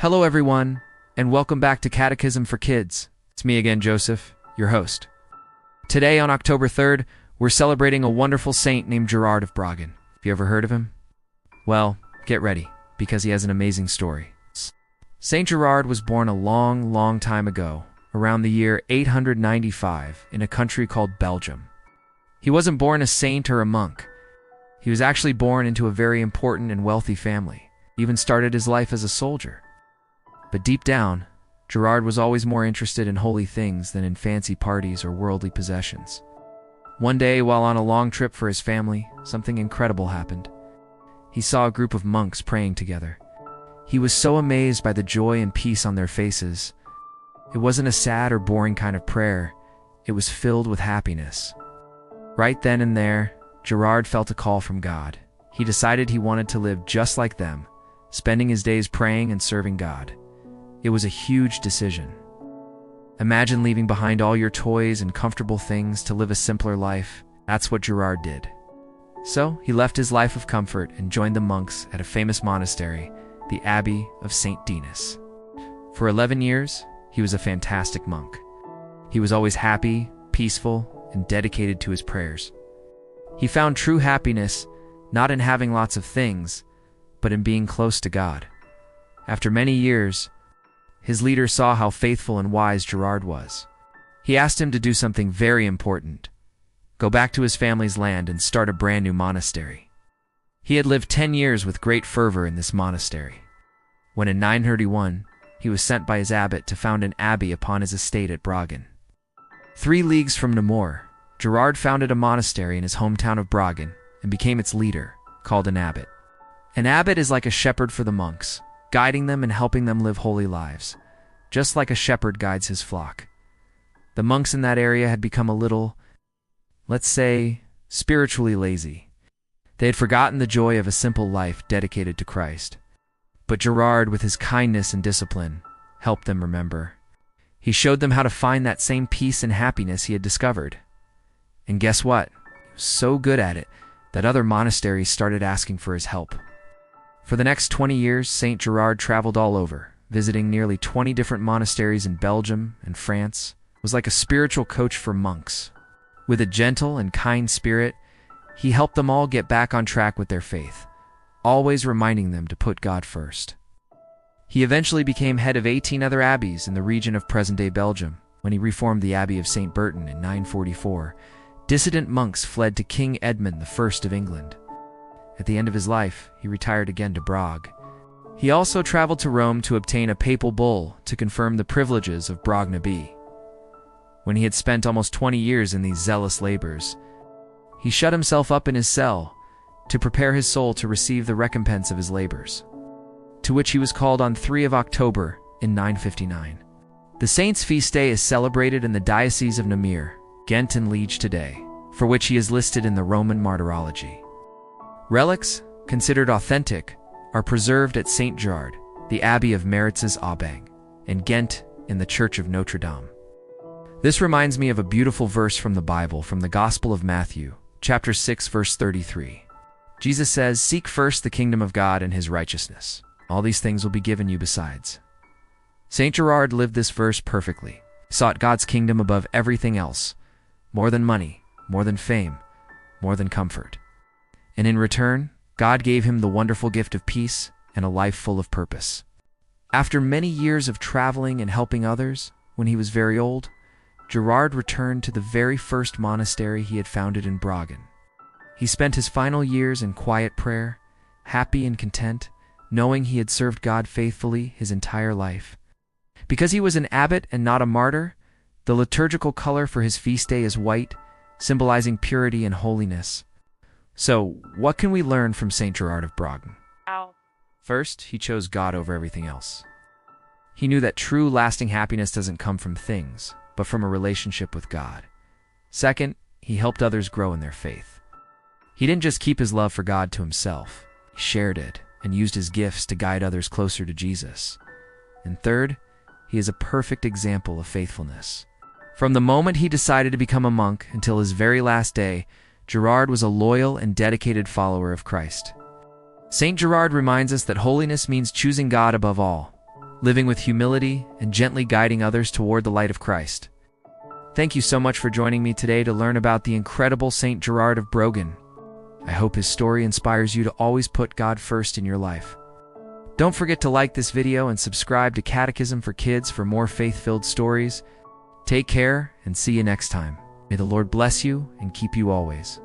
Hello everyone, and welcome back to Catechism for Kids. It's me again, Joseph, your host. Today on October 3rd, we're celebrating a wonderful saint named Gérard of Brogne. Have you ever heard of him? Well, get ready, because he has an amazing story. Saint Gérard was born a long time ago, around the year 895, in a country called Belgium. He wasn't born a saint or a monk. He was actually born into a very important and wealthy family. He even started his life as a soldier. But deep down, Gérard was always more interested in holy things than in fancy parties or worldly possessions. One day, while on a long trip for his family, something incredible happened. He saw a group of monks praying together. He was so amazed by the joy and peace on their faces. It wasn't a sad or boring kind of prayer. It was filled with happiness. Right then and there, Gérard felt a call from God. He decided he wanted to live just like them, spending his days praying and serving God. It was a huge decision. Imagine leaving behind all your toys and comfortable things to live a simpler life. That's what Gérard did. So he left his life of comfort and joined the monks at a famous monastery, the Abbey of Saint Denis. For 11 years, he was a fantastic monk. He was always happy, peaceful, and dedicated to his prayers. He found true happiness not in having lots of things, but in being close to God. After many years, his leader saw how faithful and wise Gérard was. He asked him to do something very important: go back to his family's land and start a brand new monastery. He had lived 10 years with great fervor in this monastery, when in 931, he was sent by his abbot to found an abbey upon his estate at Brogne. 3 leagues from Namur, Gérard founded a monastery in his hometown of Brogne and became its leader, called an abbot. An abbot is like a shepherd for the monks, guiding them and helping them live holy lives, just like a shepherd guides his flock. The monks in that area had become a little, let's say, spiritually lazy. They had forgotten the joy of a simple life dedicated to Christ. But Gérard, with his kindness and discipline, helped them remember. He showed them how to find that same peace and happiness he had discovered. And guess what? He was so good at it that other monasteries started asking for his help. For the next 20 years, Saint Gérard traveled all over, visiting nearly 20 different monasteries in Belgium and France. He was like a spiritual coach for monks. With a gentle and kind spirit, he helped them all get back on track with their faith, always reminding them to put God first. He eventually became head of 18 other abbeys in the region of present-day Belgium. When he reformed the Abbey of St. Bertin in 944, dissident monks fled to King Edmund I of England. At the end of his life, he retired again to Brogne. He also traveled to Rome to obtain a papal bull to confirm the privileges of Brogne Abbey. When he had spent almost 20 years in these zealous labors, he shut himself up in his cell to prepare his soul to receive the recompense of his labors, to which he was called on 3 of October in 959. The saint's feast day is celebrated in the Diocese of Namur, Ghent and Liege today, for which he is listed in the Roman Martyrology. Relics, considered authentic, are preserved at Saint Gérard, the Abbey of Meritzes-Aubing, and Ghent in the Church of Notre Dame. This reminds me of a beautiful verse from the Bible, from the Gospel of Matthew, chapter 6, verse 33. Jesus says, "Seek first the kingdom of God and his righteousness. All these things will be given you besides." Saint Gérard lived this verse perfectly, sought God's kingdom above everything else, more than money, more than fame, more than comfort. And in return, God gave him the wonderful gift of peace and a life full of purpose. After many years of traveling and helping others, when he was very old, Gérard returned to the very first monastery he had founded in Brogne. He spent his final years in quiet prayer, happy and content, knowing he had served God faithfully his entire life. Because he was an abbot and not a martyr, the liturgical color for his feast day is white, symbolizing purity and holiness. So, what can we learn from Saint Gérard of Brogne? First, he chose God over everything else. He knew that true, lasting happiness doesn't come from things, but from a relationship with God. Second, he helped others grow in their faith. He didn't just keep his love for God to himself. He shared it and used his gifts to guide others closer to Jesus. And third, he is a perfect example of faithfulness. From the moment he decided to become a monk until his very last day, Gérard was a loyal and dedicated follower of Christ. Saint Gérard reminds us that holiness means choosing God above all, living with humility and gently guiding others toward the light of Christ. Thank you so much for joining me today to learn about the incredible Saint Gérard of Brogne. I hope his story inspires you to always put God first in your life. Don't forget to like this video and subscribe to Catechism for Kids for more faith-filled stories. Take care and see you next time. May the Lord bless you and keep you always.